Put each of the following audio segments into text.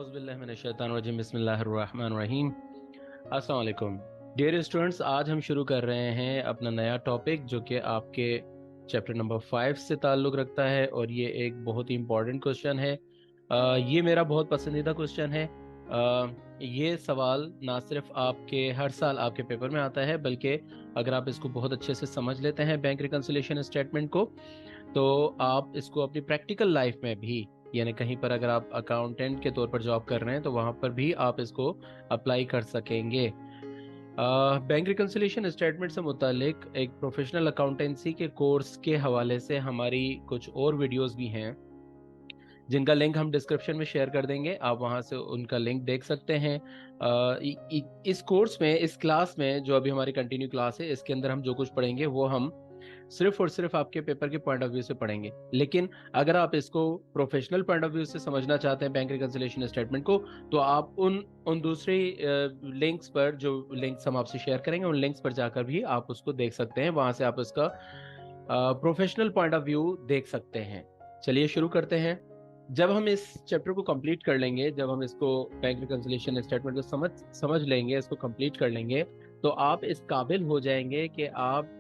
औज़ुबिल्लाहिमिनश्शैतानिर्रजीम बिस्मिल्लाहिर्रहमानिर्रहीम। अस्सलाम वालेकुम डियर स्टूडेंट्स, आज हम शुरू कर रहे हैं अपना नया टॉपिक जो कि आपके चैप्टर नंबर 5 से ताल्लुक़ रखता है और ये एक बहुत ही इम्पॉर्टेंट क्वेश्चन है। ये मेरा बहुत पसंदीदा क्वेश्चन है। ये सवाल ना सिर्फ आपके हर साल आपके पेपर में आता है, बल्कि अगर आप इसको बहुत अच्छे से समझ लेते हैं बैंक रिकन्सिलिएशन स्टेटमेंट को, तो आप इसको अपनी प्रैक्टिकल लाइफ में भी, यानी कहीं पर अगर आप अकाउंटेंट के तौर पर जॉब कर रहे हैं तो वहाँ पर भी आप इसको अप्लाई कर सकेंगे। बैंक रिकन्सिलिएशन स्टेटमेंट से मुतालिक एक प्रोफेशनल अकाउंटेंसी के कोर्स के हवाले से हमारी कुछ और वीडियोस भी हैं जिनका लिंक हम डिस्क्रिप्शन में शेयर कर देंगे। आप वहाँ से उनका लिंक देख सकते हैं। इस कोर्स में, इस क्लास में जो अभी हमारी कंटिन्यू क्लास है, इसके अंदर हम जो कुछ पढ़ेंगे वो हम सिर्फ और सिर्फ आपके पेपर के पॉइंट ऑफ व्यू से पढ़ेंगे। लेकिन अगर आप इसको प्रोफेशनल पॉइंट ऑफ व्यू से समझना चाहते हैं बैंक रिकन्सिलिएशन स्टेटमेंट को, तो आप उन दूसरे लिंक्स पर, जो लिंक्स हम आपसे शेयर करेंगे, उन लिंक्स पर जाकर भी आप उसको देख सकते हैं। वहां से आप इसका प्रोफेशनल पॉइंट ऑफ व्यू देख सकते हैं। चलिए शुरू करते हैं। जब हम इस चैप्टर को कंप्लीट कर लेंगे, जब हम इसको बैंक रिकन्सिलिएशन स्टेटमेंट को समझ लेंगे, इसको कंप्लीट कर लेंगे, तो आप इस काबिल हो जाएंगे कि आप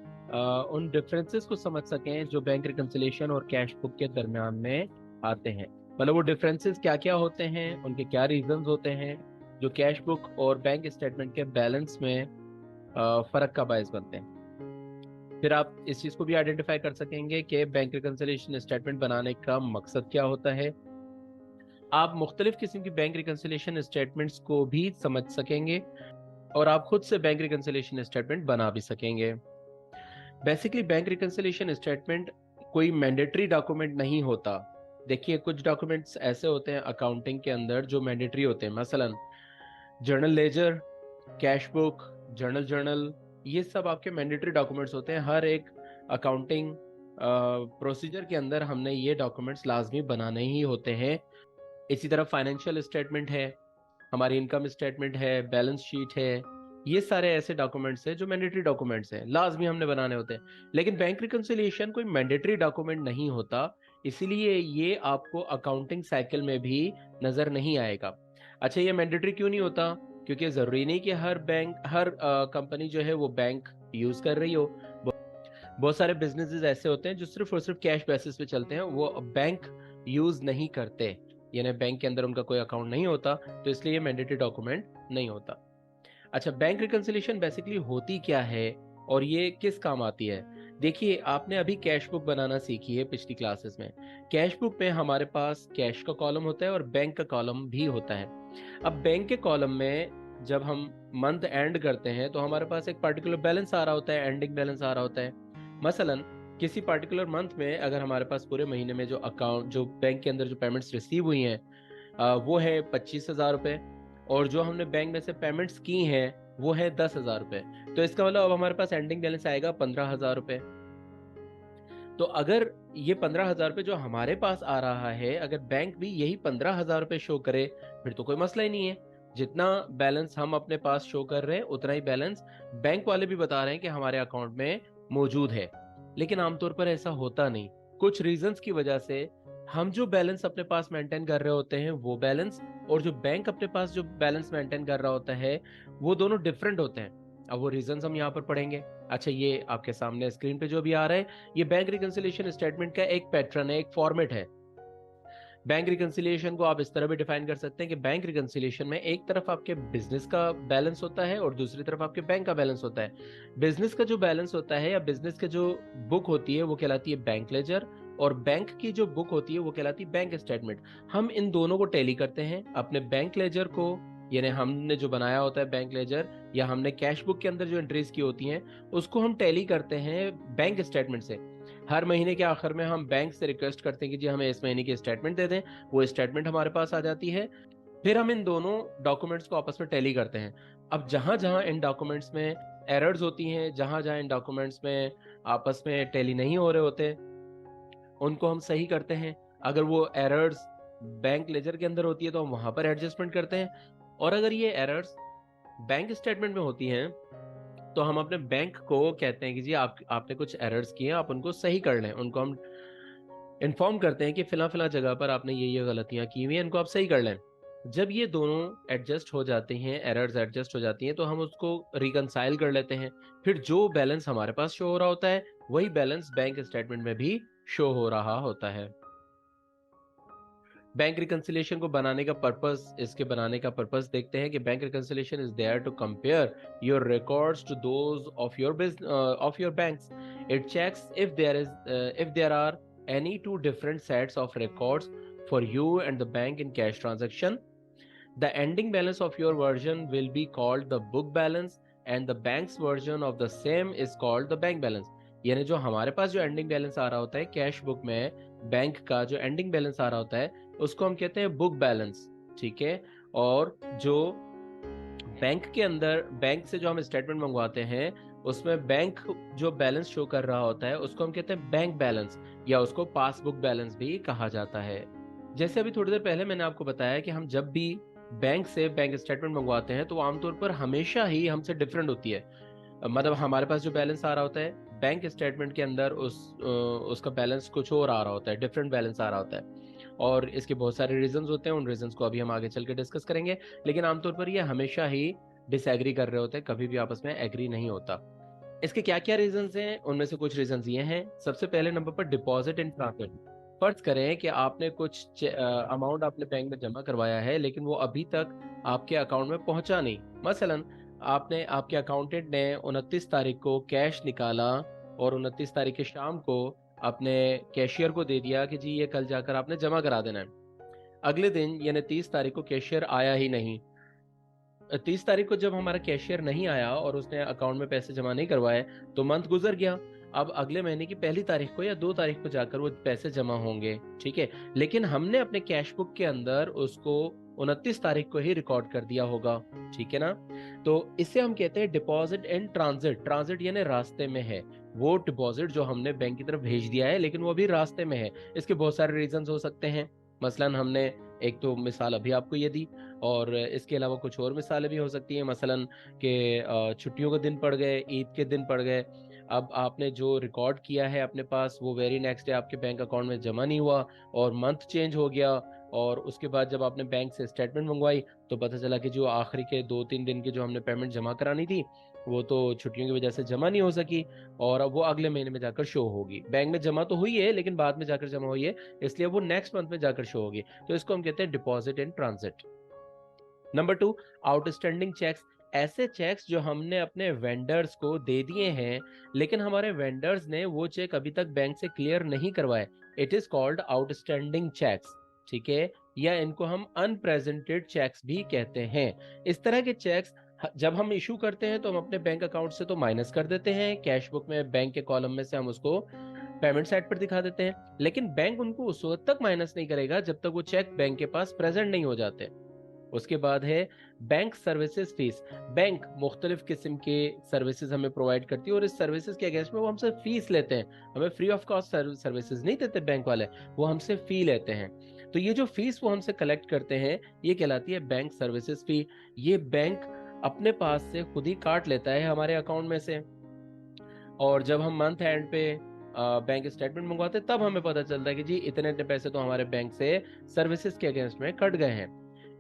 उन डिफरेंसेस को समझ सकें जो बैंक रिकन्सिलिएशन और कैश बुक के दरमियान में आते हैं। मतलब वो डिफरेंसेस क्या क्या होते हैं, उनके क्या रीजंस होते हैं जो कैश बुक और बैंक स्टेटमेंट के बैलेंस में फ़र्क का बायस बनते हैं। फिर आप इस चीज़ को भी आइडेंटिफाई कर सकेंगे कि बैंक रिकन्सिलिएशन स्टेटमेंट बनाने का मकसद क्या होता है। आप मुख्तलिफ किस्म की बैंक रिकन्सिलिएशन स्टेटमेंट्स को भी समझ सकेंगे और आप खुद से बैंक रिकन्सिलिएशन स्टेटमेंट बना भी सकेंगे। बेसिकली बैंक रिकन्सिलिएशन स्टेटमेंट कोई मैंडेटरी डॉक्यूमेंट नहीं होता। देखिए, कुछ डॉक्यूमेंट्स ऐसे होते हैं अकाउंटिंग के अंदर जो मैंडेटरी होते हैं। मसलन journal ledger, cash book, journal, ये सब आपके मैंडेटरी डॉक्यूमेंट्स होते हैं। हर एक अकाउंटिंग प्रोसीजर के अंदर हमने ये डॉक्यूमेंट्स लाजमी बनाने ही होते हैं। इसी तरह फाइनेंशियल स्टेटमेंट है, हमारी इनकम स्टेटमेंट है, बैलेंस शीट है, ये सारे ऐसे डॉक्यूमेंट्स हैं जो मैंडेटरी डॉक्यूमेंट्स हैं, लाजमी हमने बनाने होते हैं। लेकिन बैंक रिकन्सिलिएशन कोई मैंडेटरी डॉक्यूमेंट नहीं होता, इसीलिए ये आपको अकाउंटिंग साइकिल में भी नजर नहीं आएगा। अच्छा, ये मैंडेटरी क्यों नहीं होता? क्योंकि जरूरी नहीं कि हर बैंक, हर कंपनी जो है वो बैंक यूज कर रही हो। बहुत सारे बिजनेसेस ऐसे होते हैं जो सिर्फ और सिर्फ कैश बेसिस पे चलते हैं, वो बैंक यूज नहीं करते, यानी बैंक के अंदर उनका कोई अकाउंट नहीं होता, तो इसलिए ये मैंडेटरी डॉक्यूमेंट नहीं होता। अच्छा, बैंक रिकन्सिलिएशन बेसिकली होती क्या है और ये किस काम आती है? देखिए, आपने अभी कैश बुक बनाना सीखी है पिछली क्लासेस में। कैश बुक में हमारे पास कैश का कॉलम होता है और बैंक का कॉलम भी होता है। अब बैंक के कॉलम में जब हम मंथ एंड करते हैं तो हमारे पास एक पर्टिकुलर बैलेंस आ रहा होता है, एंडिंग बैलेंस आ रहा होता है। मसलन किसी पर्टिकुलर मंथ में अगर हमारे पास पूरे महीने में जो बैंक के अंदर जो पेमेंट्स रिसीव हुई हैं वो है 25,000 रुपये, और जो हमने बैंक में से पेमेंट्स की हैं वो है 10,000 रुपये। तो इसका मतलब अब हमारे पास एंडिंग बैलेंस आएगा 15,000 रुपये। तो अगर ये 15,000 रुपये जो हमारे पास आ रहा है, अगर बैंक भी यही 15,000 रुपये शो करे, फिर तो कोई मसला ही नहीं है। जितना बैलेंस हम अपने पास शो कर रहे हैं उतना ही बैलेंस बैंक वाले भी बता रहे हैं कि हमारे अकाउंट में मौजूद है। लेकिन आमतौर पर ऐसा होता नहीं। कुछ रीजंस की वजह से हम जो बैलेंस अपने पास मेंटेन कर रहे होते हैं वो बैलेंस, और जो बैंक अपने पास जो बैलेंस मेंटेन कर रहा होता है, वो दोनों डिफरेंट होते हैं। अब वो रीजंस हम यहाँ पर पढ़ेंगे। अच्छा, ये आपके सामने स्क्रीन पे जो भी आ रहा है, ये बैंक रिकन्सिलिएशन स्टेटमेंट का एक पैटर्न है, एक फॉर्मेट है। बैंक रिकन्सिलिएशन को आप इस तरह भी डिफाइन कर सकते हैं कि बैंक रिकन्सिलिएशन में एक तरफ आपके बिजनेस का बैलेंस होता है और दूसरी तरफ आपके बैंक का बैलेंस होता है। बिजनेस का जो बैलेंस होता है या बिजनेस का जो बुक होती है वो कहलाती है बैंक लेजर, और बैंक की जो बुक होती है वो कहलाती है बैंक स्टेटमेंट। हम इन दोनों को टैली करते हैं। अपने बैंक लेजर को, यानी हमने जो बनाया होता है बैंक लेजर, या हमने कैश बुक के अंदर जो एंट्रीज की होती हैं, उसको हम टैली करते हैं बैंक स्टेटमेंट से। हर महीने के आखिर में हम बैंक से रिक्वेस्ट करते हैं कि जी हमें इस महीने की स्टेटमेंट दे दें। वो स्टेटमेंट हमारे पास आ जाती है। फिर हम इन दोनों डॉक्यूमेंट्स को आपस में टैली करते हैं। अब जहां जहां इन डॉक्यूमेंट्स में एरर्स होती हैं, जहां जहां इन डॉक्यूमेंट्स में आपस में टैली नहीं हो रहे होते, उनको हम सही करते हैं। अगर वो एरर्स बैंक लेजर के अंदर होती है तो हम वहां पर एडजस्टमेंट करते हैं, और अगर ये एरर्स बैंक स्टेटमेंट में होती हैं तो हम अपने बैंक को कहते हैं कि जी आपने कुछ एरर्स किए हैं, आप उनको सही कर लें। उनको हम इन्फॉर्म करते हैं कि फिला फिला जगह पर आपने ये गलतियां की हुई हैं, इनको आप सही कर लें। जब ये दोनों एडजस्ट हो जाते हैं, एरर्स एडजस्ट हो जाती हैं, तो हम उसको रिकंसाइल कर लेते हैं। फिर जो बैलेंस हमारे पास शो हो रहा होता है वही बैलेंस बैंक स्टेटमेंट में भी शो हो रहा होता है। बैंक रिकंसिलिएशन को बनाने का पर्पस, इसके बनाने का पर्पस देखते हैं कि bank reconciliation is there to compare your records to those of your of your banks. It checks if there are any two different sets of records for you and the bank in cash transaction. The ending balance of your version will be called the book balance and the bank's version of the same is called the bank balance। यानी जो हमारे पास जो ending balance आ रहा होता है cash book में, bank का जो एंडिंग बैलेंस आ रहा होता है उसको हम कहते हैं बुक बैलेंस, ठीक है। और जो बैंक के अंदर, बैंक से जो हम स्टेटमेंट मंगवाते हैं उसमें बैंक जो बैलेंस शो कर रहा होता है उसको हम कहते हैं बैंक बैलेंस, या उसको पासबुक बैलेंस भी कहा जाता है। जैसे अभी थोड़ी देर पहले मैंने आपको बताया कि हम जब भी बैंक से बैंक स्टेटमेंट मंगवाते हैं तो आमतौर पर हमेशा ही हमसे डिफरेंट होती है। मतलब हमारे पास जो बैलेंस आ रहा होता है बैंक स्टेटमेंट के अंदर उसका बैलेंस कुछ और आ रहा होता है, डिफरेंट बैलेंस आ रहा होता है। और इसके बहुत सारे रीजंस होते हैं, उन रीजंस को अभी हम आगे चल के डिस्कस करेंगे। लेकिन आमतौर पर ये हमेशा ही डिसएग्री कर रहे होते हैं, कभी भी आपस में एग्री नहीं होता। इसके क्या क्या रीजंस हैं, उनमें से कुछ रीजंस ये हैं। सबसे पहले नंबर पर डिपॉजिट इन ट्रांसफर। फर्ज करें कि आपने कुछ अमाउंट आपने बैंक में जमा करवाया है लेकिन वो अभी तक आपके अकाउंट में पहुंचा नहीं। मसलन आपने, आपके अकाउंटेंट ने 29 तारीख को कैश निकाला और 29 तारीख के शाम को अपने कैशियर को दे दिया कि जी ये कल जाकर आपने जमा करा देना है। अगले दिन यानी 30 तारीख को कैशियर आया ही नहीं। 30 तारीख को जब हमारा कैशियर नहीं आया और उसने अकाउंट में पैसे जमा नहीं करवाए तो मंथ गुजर गया। अब अगले महीने की 1 तारीख को या 2 तारीख को जाकर वो पैसे जमा होंगे, ठीक है। लेकिन हमने अपने कैश बुक के अंदर उसको 29 तारीख को ही रिकॉर्ड कर दिया होगा, ठीक है ना। तो इसे हम कहते हैं डिपॉजिट इन ट्रांजिट। ट्रांजिट यानी रास्ते में है, वो डिपॉजिट जो हमने बैंक की तरफ भेज दिया है लेकिन वो अभी रास्ते में है। इसके बहुत सारे रीजंस हो सकते हैं। मसलन हमने एक तो मिसाल अभी आपको ये दी, और इसके अलावा कुछ और मिसालें भी हो सकती हैं। मसलन कि छुट्टियों के दिन पड़ गए, ईद के दिन पड़ गए। अब आपने जो रिकॉर्ड किया है अपने पास वो वेरी नेक्स्ट डे आपके बैंक अकाउंट में जमा नहीं हुआ और मंथ चेंज हो गया। और उसके बाद जब आपने बैंक से स्टेटमेंट मंगवाई तो पता चला कि जो आखिरी के 2-3 दिन की जो हमने पेमेंट जमा करानी थी वो तो छुट्टियों की वजह से जमा नहीं हो सकी, और अब वो अगले महीने में जाकर शो होगी। बैंक में जमा तो हुई है लेकिन बाद में जाकर जमा हुई है, इसलिए वो नेक्स्ट मंथ में जाकर शो होगी। तो इसको हम कहते हैं deposit in transit. Number 2, outstanding cheques. ऐसे चेक्स जो हमने अपने वेंडर्स को दे दिए हैं लेकिन हमारे वेंडर्स ने वो चेक अभी तक बैंक से क्लियर नहीं करवाए, it is called outstanding cheques, ठीक है। या इनको हम अनप्रेजेंटेड चेक्स भी कहते हैं। इस तरह के चेक्स जब हम इशू करते हैं तो हम अपने बैंक अकाउंट से तो माइनस कर देते हैं, कैश बुक में बैंक के कॉलम में से हम उसको पेमेंट साइड पर दिखा देते हैं, लेकिन बैंक उनको उस वक्त तक माइनस नहीं करेगा जब तक वो चेक बैंक के पास प्रेजेंट नहीं हो जाते। उसके बाद है बैंक सर्विसेज फीस। बैंक मुख्तलिफ किस्म के सर्विसेज हमें प्रोवाइड करती है और इस सर्विसेज के अगेंस्ट में वो हमसे फीस लेते हैं। हमें फ्री ऑफ कॉस्ट सर्विसेज नहीं देते बैंक वाले, वो हमसे फी लेते हैं। तो ये जो फीस वो हमसे कलेक्ट करते हैं ये कहलाती है बैंक सर्विसेज फी। ये बैंक अपने पास से खुद ही काट लेता है हमारे अकाउंट में से, और जब हम मंथ एंड पे बैंक स्टेटमेंट मंगवाते हैं तब हमें पता चलता है कि जी इतने इतने पैसे तो हमारे बैंक से सर्विसेज के अगेंस्ट में कट गए हैं।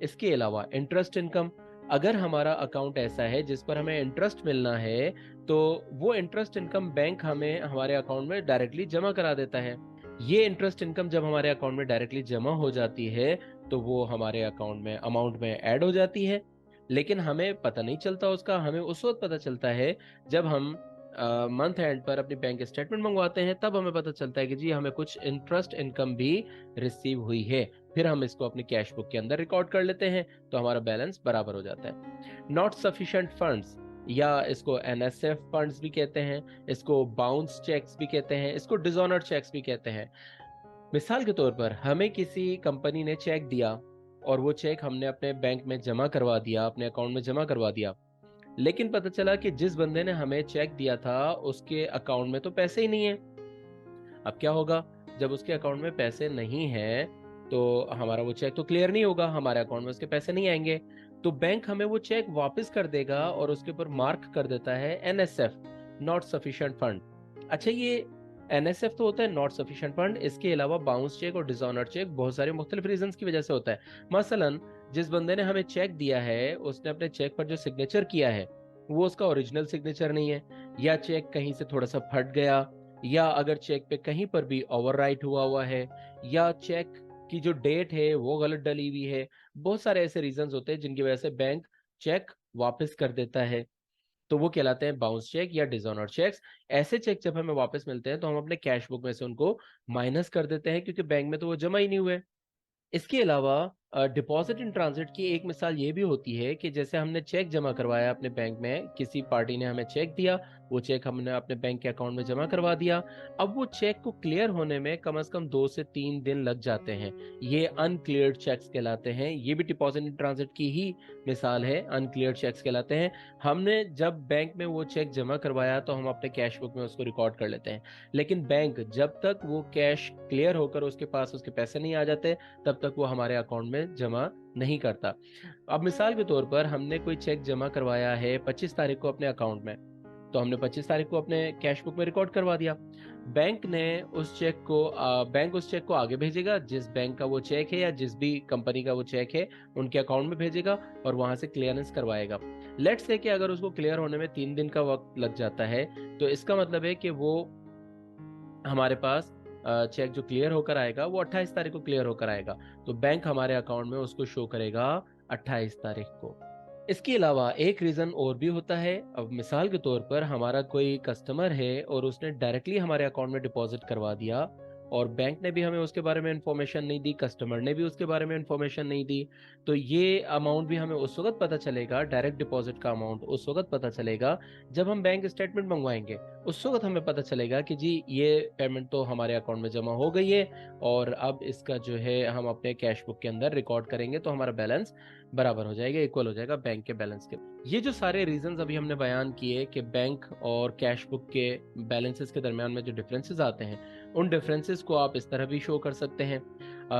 इसके अलावा इंटरेस्ट इनकम। अगर हमारा अकाउंट ऐसा है जिस पर हमें इंटरेस्ट मिलना है तो वो इंटरेस्ट इनकम बैंक हमें हमारे अकाउंट में डायरेक्टली जमा करा देता है। ये इंटरेस्ट इनकम जब हमारे अकाउंट में डायरेक्टली जमा हो जाती है तो वो हमारे अकाउंट में अमाउंट में ऐड हो जाती है, लेकिन हमें पता नहीं चलता उसका। हमें उस वक्त पता चलता है जब हम मंथ एंड पर अपनी बैंक स्टेटमेंट मंगवाते हैं, तब हमें पता चलता है कि जी हमें कुछ इंटरेस्ट इनकम भी रिसीव हुई है। फिर हम इसको अपनी कैश बुक के अंदर रिकॉर्ड कर लेते हैं तो हमारा बैलेंस बराबर हो जाता है। नॉट सफिशिएंट फंड्स, या इसको एनएसएफ फंड्स भी कहते हैं, इसको बाउंस चेक्स भी कहते हैं, इसको डिसऑनर्ड चेक्स भी कहते हैं। मिसाल के तौर पर हमें किसी कंपनी ने चेक दिया और वो चेक हमने अपने बैंक में जमा करवा दिया, अपने अकाउंट में जमा करवा दिया, लेकिन पता चला कि जिस बंदे ने हमें चेक दिया था उसके अकाउंट में तो पैसे ही नहीं है। अब क्या होगा, जब उसके अकाउंट में पैसे नहीं है तो हमारा वो चेक तो क्लियर नहीं होगा, हमारे अकाउंट में उसके पैसे नहीं आएंगे। तो बैंक हमें वो चेक वापस कर देगा और उसके ऊपर मार्क कर देता है एनएसएफ, नॉट सफिशिएंट फंड। अच्छा, ये एनएसएफ तो होता है नॉट सफिशिएंट फंड, इसके अलावा बाउंस चेक और डिसऑनर चेक बहुत सारे मुख्तलिफ रीजंस की वजह से होता है। मसलन जिस बंदे ने हमें चेक दिया है उसने अपने चेक पर जो सिग्नेचर किया है वो उसका ओरिजिनल सिग्नेचर नहीं है, या चेक कहीं से थोड़ा सा फट गया, या अगर चेक पे कहीं पर भी ओवरराइट हुआ है, या चेक की जो डेट है वो गलत डली हुई है। बहुत सारे ऐसे रीजंस होते हैं जिनकी वजह से बैंक चेक वापस कर देता है, तो वो कहलाते हैं बाउंस चेक या डिसऑनर चेक्स। ऐसे चेक जब हमें वापस मिलते हैं तो हम अपने कैश बुक में से उनको माइनस कर देते हैं, क्योंकि बैंक में तो वो जमा ही नहीं हुए। इसके अलावा डिपॉजिट इन ट्रांजिट की एक मिसाल ये भी होती है कि जैसे हमने चेक जमा करवाया अपने बैंक में, किसी पार्टी ने हमें चेक दिया, वो चेक हमने अपने बैंक के अकाउंट में जमा करवा दिया। अब वो चेक को क्लियर होने में कम से कम 2 से 3 दिन लग जाते हैं। ये अनक्लियर्ड चेक्स कहलाते हैं। ये भी डिपॉजिट इन ट्रांजिट की ही मिसाल है, अनक्लियर्ड चेक्स कहलाते हैं। हमने जब बैंक में वो चेक जमा करवाया तो हम अपने कैश बुक में उसको रिकॉर्ड कर लेते हैं, लेकिन बैंक जब तक वो कैश क्लियर होकर उसके पास उसके पैसे नहीं आ जाते तब तक वो हमारे अकाउंट में जमा नहीं करता। अब मिसाल के तौर पर हमने कोई चेक जमा करवाया है 25 तारीख को अपने अकाउंट में, तो हमने 25 तारीख को अपने कैश बुक में रिकॉर्ड करवा दिया। बैंक ने उस चेक को बैंक उस चेक को आगे भेजेगा, जिस बैंक का वो चेक है या जिस भी कंपनी का वो चेक है उनके अकाउंट में भेजेगा और वहां से क्लियरेंस करवाएगा। लेट्स से कि अगर उसको क्लियर होने में 3 दिन का वक्त लग जाता है, तो इसका मतलब है कि वो हमारे पास चेक जो क्लियर होकर आएगा वो 28 तारीख को क्लियर होकर आएगा, तो बैंक हमारे अकाउंट में उसको शो करेगा 28 तारीख को। इसके अलावा एक रीजन और भी होता है। अब मिसाल के तौर पर हमारा कोई कस्टमर है और उसने डायरेक्टली हमारे अकाउंट में डिपॉजिट करवा दिया, और बैंक ने भी हमें उसके बारे में इंफॉर्मेशन नहीं दी, कस्टमर ने भी उसके बारे में इंफॉर्मेशन नहीं दी, तो ये अमाउंट भी हमें उस वक्त पता चलेगा, डायरेक्ट डिपॉजिट का अमाउंट उस वक्त पता चलेगा जब हम बैंक स्टेटमेंट मंगवाएंगे। उस वक्त हमें पता चलेगा कि जी ये पेमेंट तो हमारे अकाउंट में जमा हो गई है, और अब इसका जो है हम अपने कैश बुक के अंदर रिकॉर्ड करेंगे तो हमारा बैलेंस बराबर हो जाएगा, इक्वल हो जाएगा बैंक के बैलेंस के। ये जो सारे रीजंस अभी हमने बयान किए कि बैंक और कैश बुक के बैलेंसेस के दरमियान में जो डिफरेंसेस आते हैं, उन डिफरेंसेस को आप इस तरह भी शो कर सकते हैं।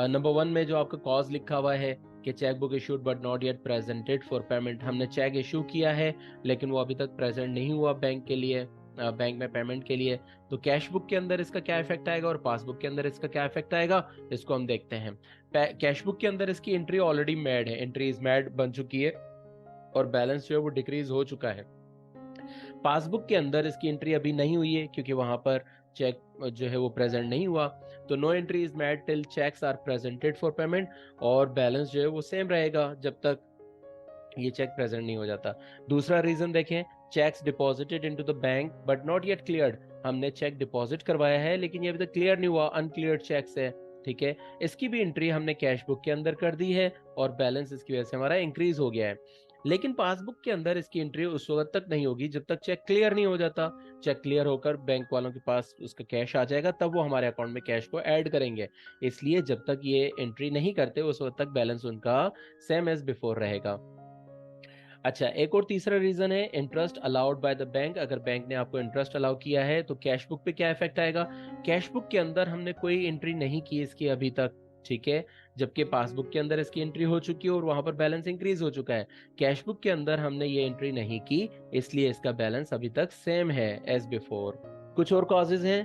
नंबर 1 में जो आपका कॉज लिखा हुआ है कि cheque book issued but not yet presented for payment, हमने चेक इशू किया है लेकिन वो अभी तक प्रेजेंट नहीं हुआ बैंक के लिए, बैंक में पेमेंट के लिए, तो कैश बुक के अंदर इसका क्या इफेक्ट आएगा और पासबुक के अंदर इसका क्या इफेक्ट आएगा, इसको हम देखते हैं। कैश बुक के अंदर इसकी एंट्री ऑलरेडी मेड है, एंट्री इज मेड बन चुकी है और बैलेंस जो है वो डिक्रीज हो चुका है। पासबुक के अंदर इसकी एंट्री अभी नहीं हुई है क्योंकि वहां पर चेक जो है वो प्रेजेंट नहीं हुआ, तो no entry is made till cheques are presented for payment, और बैलेंस जो है वो सेम रहेगा जब तक ये चेक प्रेजेंट नहीं हो जाता। दूसरा रीजन देखें, checks deposited into the bank but not yet cleared, हमने चेक डिपॉजिट करवाया है लेकिन ये अभी तक क्लियर नहीं हुआ, अनक्लियर्ड चेक्स है, ठीक है। इसकी भी एंट्री हमने कैश बुक के अंदर कर दी है और बैलेंस इसकी वजह से हमारा इंक्रीज हो गया है, लेकिन पासबुक के अंदर इसकी एंट्री उस वक्त तक नहीं होगी जब तक चेक क्लियर नहीं हो जाता। चेक क्लियर होकर बैंक वालों के पास उसका कैश आ जाएगा तब वो हमारे अकाउंट में कैश को ऐड करेंगे, इसलिए जब तक ये एंट्री नहीं करते उस वक्त तक बैलेंस उनका सेम एज बिफोर रहेगा। अच्छा, एक और तीसरा रीजन है interest allowed by the bank, अगर बैंक ने आपको इंटरेस्ट अलाउ किया है तो कैश बुक पे क्या इफेक्ट आएगा। कैश बुक के अंदर हमने कोई एंट्री नहीं की इसकी अभी तक, ठीक है, जबकि पासबुक के अंदर इसकी एंट्री हो चुकी है और वहां पर बैलेंस इंक्रीज हो चुका है। कैश बुक के अंदर हमने ये एंट्री नहीं की, इसलिए इसका बैलेंस अभी तक सेम है एज बिफोर। कुछ और कॉजेज हैं,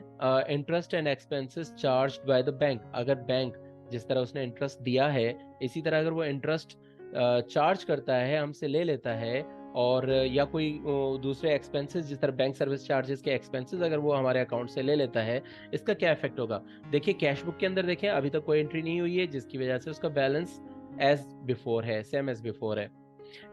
interest and expenses charged by the bank, अगर बैंक जिस तरह उसने इंटरेस्ट दिया है इसी तरह अगर वो इंटरेस्ट चार्ज करता है, हमसे ले लेता है, और या कोई दूसरे एक्सपेंसेस जिस तरह बैंक सर्विस चार्जेस के एक्सपेंसेस अगर वो हमारे अकाउंट से ले लेता है, इसका क्या इफेक्ट होगा। देखिए कैश बुक के अंदर देखें अभी तक कोई एंट्री नहीं हुई है जिसकी वजह से उसका बैलेंस एज बिफोर है, सेम एज बिफोर है,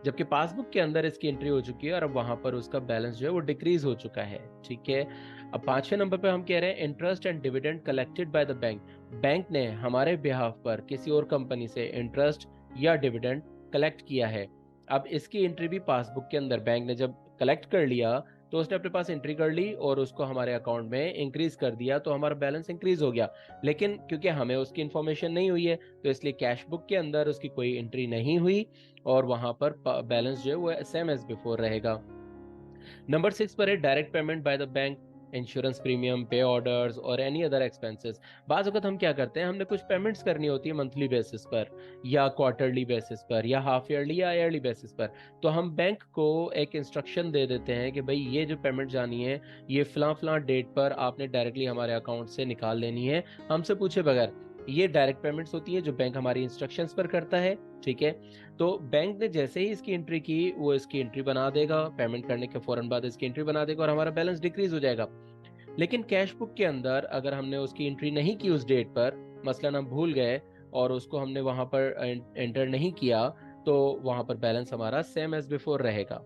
जबकि पासबुक के अंदर इसकी एंट्री हो चुकी है और अब वहां पर उसका बैलेंस जो है वो डिक्रीज हो चुका है, ठीक है। अब 5वें नंबर पे हम कह रहे हैं interest and dividend collected by the bank, bank ने हमारे बिहाफ पर किसी और कंपनी से इंटरेस्ट या डिविडेंड कलेक्ट किया है। अब इसकी एंट्री भी पासबुक के अंदर बैंक ने जब कलेक्ट कर लिया तो उसने अपने पास एंट्री कर ली और उसको हमारे अकाउंट में इंक्रीज कर दिया, तो हमारा बैलेंस इंक्रीज हो गया, लेकिन क्योंकि हमें उसकी इंफॉर्मेशन नहीं हुई है तो इसलिए कैश बुक के अंदर उसकी कोई एंट्री नहीं हुई और वहां पर बैलेंस जो है वो सेम एज बिफोर रहेगा। नंबर 6 पर है direct payment by the bank, insurance premium, पे ऑर्डर्स और एनी अदर एक्सपेंसेस। बाज़ वक़्त हम क्या करते हैं, हमने कुछ पेमेंट्स करनी होती है मंथली बेसिस पर या क्वार्टरली बेसिस पर या हाफ ईयरली या ईयरली बेसिस पर। तो हम बैंक को एक इंस्ट्रक्शन दे देते हैं कि भाई ये जो पेमेंट जानी है ये फ़लाँ फ़लाँ डेट पर आपने डायरेक्टली हमारे अकाउंट से निकाल लेनी है, हमसे पूछे बगैर। ये डायरेक्ट पेमेंट्स होती हैं जो बैंक हमारी इंस्ट्रक्शंस पर करता है, ठीक है। तो बैंक ने जैसे ही इसकी एंट्री की, वो इसकी एंट्री बना देगा, पेमेंट करने के फ़ौरन बाद इसकी एंट्री बना देगा और हमारा बैलेंस डिक्रीज़ हो जाएगा। लेकिन कैश बुक के अंदर अगर हमने उसकी एंट्री नहीं की उस डेट पर, मसलन हम भूल गए और उसको हमने वहाँ पर एंटर नहीं किया, तो वहाँ पर बैलेंस हमारा सेम एज़ बिफोर रहेगा।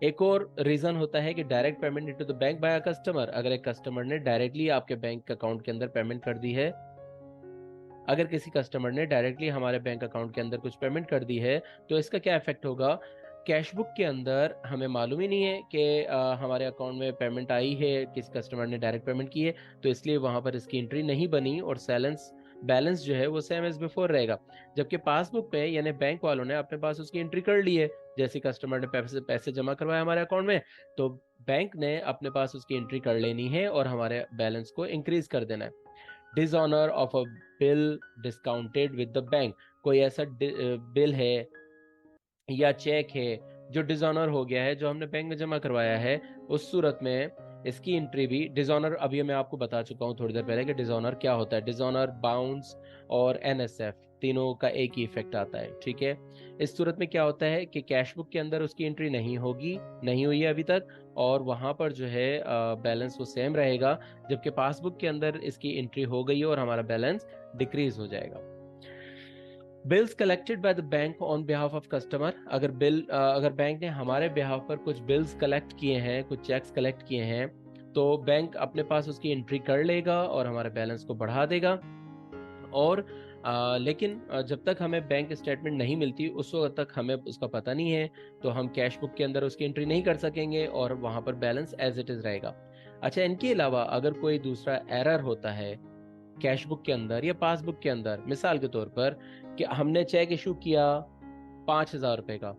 एक और रीज़न होता है कि direct payment into the bank by a customer. अगर एक कस्टमर ने डायरेक्टली आपके बैंक अकाउंट के अंदर पेमेंट कर दी है, अगर किसी कस्टमर ने डायरेक्टली हमारे बैंक अकाउंट के अंदर कुछ पेमेंट कर दी है, तो इसका क्या इफेक्ट होगा? कैश बुक के अंदर हमें मालूम ही नहीं है कि हमारे अकाउंट में पेमेंट आई है, किस कस्टमर ने डायरेक्ट पेमेंट की है, तो इसलिए वहाँ पर इसकी एंट्री नहीं बनी और बैलेंस जो है वो सेम एज बिफोर रहेगा। जबकि पासबुक पे यानी बैंक वालों ने अपने पास उसकी एंट्री कर ली है, जैसे कस्टमर ने पैसे पैसे जमा करवाए हमारे अकाउंट में, तो बैंक ने अपने पास उसकी एंट्री कर लेनी है और हमारे बैलेंस को इंक्रीज कर देना है। Dishonour of a bill discounted with the bank. कोई ऐसा बिल है या चेक है जो डिसऑनर हो गया है, जो हमने बैंक में जमा करवाया है, उस सूरत में इसकी एंट्री भी डिसऑनर, अभी मैं आपको बता चुका हूँ थोड़ी देर पहले कि डिसऑनर क्या होता है। डिसऑनर, बाउंस और एनएसएफ तीनों का एक ही इफेक्ट आता है, ठीक है। इस सूरत में क्या होता है कि कैश बुक के अंदर उसकी एंट्री नहीं होगी, नहीं हुई है अभी तक, और वहां पर जो है बैलेंस वो सेम रहेगा, जबकि पासबुक के अंदर इसकी एंट्री हो गई है और हमारा बैलेंस डिक्रीज हो जाएगा। Bills collected by the bank on behalf of customer. अगर बैंक ने हमारे बिहाफ पर कुछ बिल्स कलेक्ट किए हैं, कुछ चेक्स कलेक्ट किए हैं, तो बैंक अपने पास उसकी एंट्री कर लेगा और हमारे बैलेंस को बढ़ा देगा। और लेकिन जब तक हमें बैंक स्टेटमेंट नहीं मिलती उस वक्त तक हमें उसका पता नहीं है, तो हम कैश बुक के अंदर उसकी एंट्री नहीं कर सकेंगे और वहाँ पर बैलेंस एज इट इज़ रहेगा। अच्छा, इनके अलावा अगर कोई दूसरा एरर होता है कैश बुक के अंदर या पासबुक के अंदर, मिसाल के तौर पर कि हमने चेक इशू किया 5,000 रुपए का,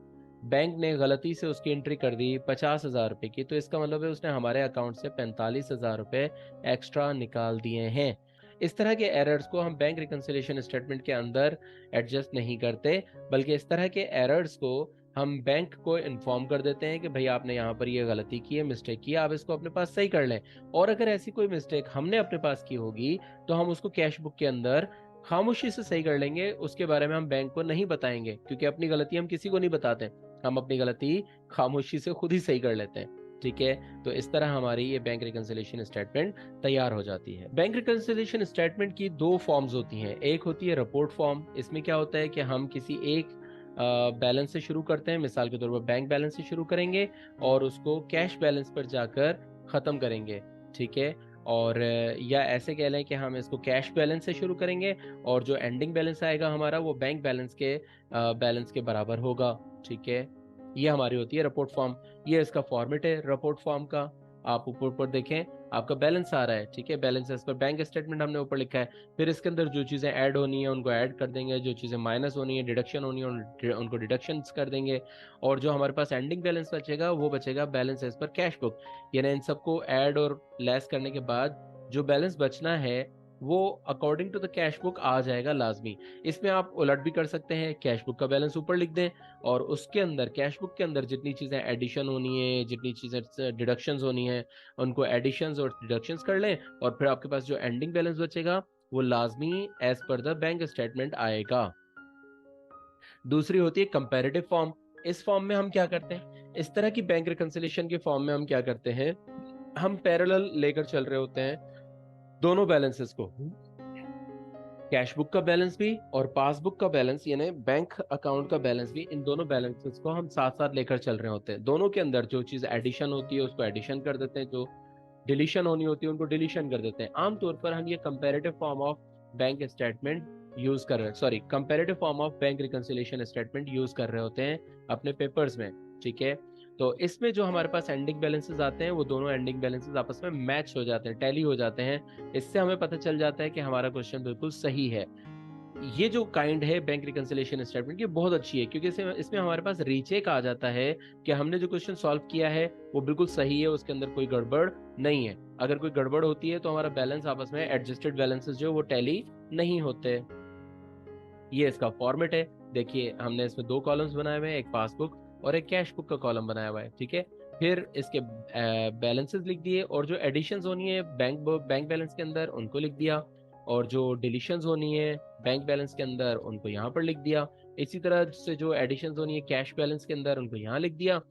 बैंक ने गलती से उसकी एंट्री कर दी 50,000 रुपए की, तो इसका मतलब है उसने हमारे अकाउंट से 45,000 रुपए एक्स्ट्रा निकाल दिए हैं। इस तरह के एरर्स को हम बैंक रिकंसिलिएशन स्टेटमेंट के अंदर एडजस्ट नहीं करते, बल्कि इस तरह के एरर्स को हम बैंक को इन्फॉर्म कर देते हैं कि भाई आपने यहाँ पर ये गलती की है, मिस्टेक की है, आप इसको अपने पास सही कर लें। और अगर ऐसी कोई मिस्टेक हमने अपने पास की होगी, तो हम उसको कैश बुक के अंदर खामोशी से सही कर लेंगे, उसके बारे में हम बैंक को नहीं बताएंगे, क्योंकि अपनी गलती हम किसी को नहीं बताते, हम अपनी गलती खामोशी से खुद ही सही कर लेते हैं, ठीक है। तो इस तरह हमारी ये बैंक रिकंसिलिएशन स्टेटमेंट तैयार हो जाती है। बैंक रिकंसिलिएशन स्टेटमेंट की दो फॉर्म्स होती हैं। एक होती है रिपोर्ट फॉर्म। इसमें क्या होता है कि हम किसी एक बैलेंस से शुरू करते हैं, मिसाल के तौर पर बैंक बैलेंस से शुरू करेंगे और उसको कैश बैलेंस पर जाकर ख़त्म करेंगे, ठीक है। और या ऐसे कह लें कि हम इसको कैश बैलेंस से शुरू करेंगे और जो एंडिंग बैलेंस आएगा हमारा वो बैंक बैलेंस के बराबर होगा, ठीक है। ये हमारी होती है रिपोर्ट फॉर्म। ये इसका फॉर्मेट है रिपोर्ट फॉर्म का। आप ऊपर ऊपर देखें, आपका बैलेंस आ रहा है, ठीक है, balance as per bank statement हमने ऊपर लिखा है। फिर इसके अंदर जो चीज़ें ऐड होनी है उनको ऐड कर देंगे, जो चीज़ें माइनस होनी है, डिडक्शन होनी है, उनको डिडक्शंस कर देंगे, और जो हमारे पास एंडिंग बैलेंस बचेगा वो बचेगा balance as per cash book. यानी इन सबको ऐड और लेस करने के बाद जो बैलेंस बचना है वो according to the cash book आ जाएगा लाजमी। इसमें आप उलट भी कर सकते हैं, कैश बुक का बैलेंस ऊपर लिख दें और उसके अंदर कैश बुक के अंदर जितनी चीज़ें एडिशन होनी है, जितनी चीज़ें डिडक्शंस होनी है, उनको एडिशंस और डिडक्शंस कर लें, और फिर आपके पास जो एंडिंग बैलेंस बचेगा वो लाजमी as per the bank statement आएगा। दूसरी होती है कंपैरेटिव फॉर्म। इस फॉर्म में हम क्या करते हैं, इस तरह की बैंक रिकंसिलिएशन के फॉर्म में हम क्या करते हैं, हम पैरेलल लेकर चल रहे होते हैं दोनों बैलेंसेस को, कैश बुक का बैलेंस भी और पासबुक का बैलेंस यानी बैंक अकाउंट का बैलेंस भी, इन दोनों बैलेंसेस को हम साथ साथ लेकर चल रहे होते हैं। दोनों के अंदर जो चीज़ एडिशन होती है उसको एडिशन कर देते हैं, जो डिलीशन होनी होती है उनको डिलीशन कर देते हैं। आमतौर पर हम ये comparative form of bank statement use कर रहे हैं, sorry, comparative form of bank reconciliation statement use कर रहे होते हैं अपने पेपर्स में, ठीक है। तो इसमें जो हमारे पास एंडिंग बैलेंसेस आते हैं वो दोनों एंडिंग बैलेंसेस आपस में मैच हो जाते हैं, टैली हो जाते हैं। इससे हमें पता चल जाता है कि हमारा क्वेश्चन बिल्कुल सही है। ये जो काइंड है बैंक रिकंसिलिएशन स्टेटमेंट की बहुत अच्छी है, क्योंकि इसमें हमारे पास रीचेक आ जाता है कि हमने जो क्वेश्चन सॉल्व किया है वो बिल्कुल सही है, उसके अंदर कोई गड़बड़ नहीं है। अगर कोई गड़बड़ होती है तो हमारा बैलेंस आपस में एडजस्टेड बैलेंसेस जो वो टैली नहीं होते। ये इसका फॉर्मेट है। देखिए हमने इसमें दो कॉलम्स बनाए हुए हैं, एक पासबुक और एक कैश बुक का कॉलम बनाया हुआ है, ठीक है। फिर इसके बैलेंसेस लिख दिए, और जो एडिशंस होनी है बैंक बैलेंस के अंदर उनको लिख दिया, और जो डिलीशंस होनी है बैंक बैलेंस के अंदर उनको यहाँ पर लिख दिया। इसी तरह से जो एडिशंस होनी है कैश बैलेंस के अंदर उनको यहाँ लिख दिया,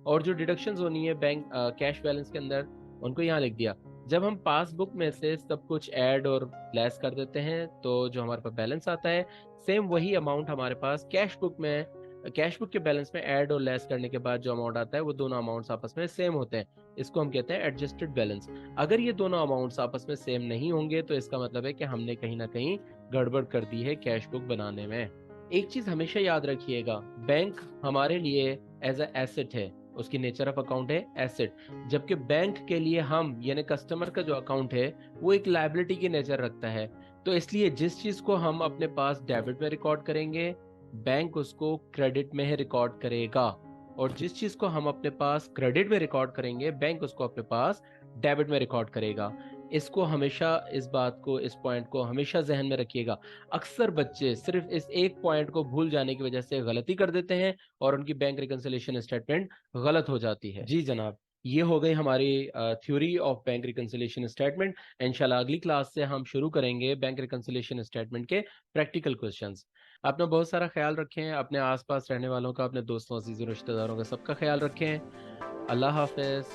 और जो डिडक्शंस होनी है बैंक कैश बैलेंस के अंदर उनको यहाँ लिख दिया। जब हम पासबुक में से सब कुछ ऐड और लेस कर देते हैं तो जो हमारे पास बैलेंस आता है, सेम वही अमाउंट हमारे पास कैश बुक के बैलेंस में ऐड और लेस करने के बाद जो अमाउंट आता है वो दोनों अमाउंट्स आपस में सेम होते हैं। इसको हम कहते हैं एडजस्टेड बैलेंस। अगर ये दोनों अमाउंट्स आपस में सेम नहीं होंगे तो इसका मतलब है कि हमने कहीं ना कहीं गड़बड़ कर दी है कैश बुक बनाने में। एक चीज हमेशा याद रखिएगा, बैंक हमारे लिए एज अ एसेट है, उसकी नेचर ऑफ अकाउंट है एसेट, जबकि बैंक के लिए हम यानी कस्टमर का जो अकाउंट है वो एक लायबिलिटी की नेचर रखता है। तो इसलिए जिस चीज को हम अपने पास डेबिट में रिकॉर्ड करेंगे, बैंक उसको क्रेडिट में ही रिकॉर्ड करेगा, और जिस चीज को हम अपने पास क्रेडिट में रिकॉर्ड करेंगे, बैंक उसको अपने पास डेबिट में रिकॉर्ड करेगा। इसको हमेशा, इस बात को, इस पॉइंट को हमेशा जहन में रखिएगा। अक्सर बच्चे सिर्फ इस एक पॉइंट को भूल जाने की वजह से गलती कर देते हैं और उनकी बैंक रिकंसिलिएशन स्टेटमेंट गलत हो जाती है। जी जनाब, ये हो गई हमारी theory of bank reconciliation statement. इंशाल्लाह अगली क्लास से हम शुरू करेंगे बैंक रिकंसिलिएशन स्टेटमेंट के प्रैक्टिकल क्वेश्चंस। अपना बहुत सारा ख्याल रखें, अपने आसपास रहने वालों का, अपने दोस्तों अजीजों रिश्तेदारों का सबका ख्याल रखें। अल्लाह हाफिज।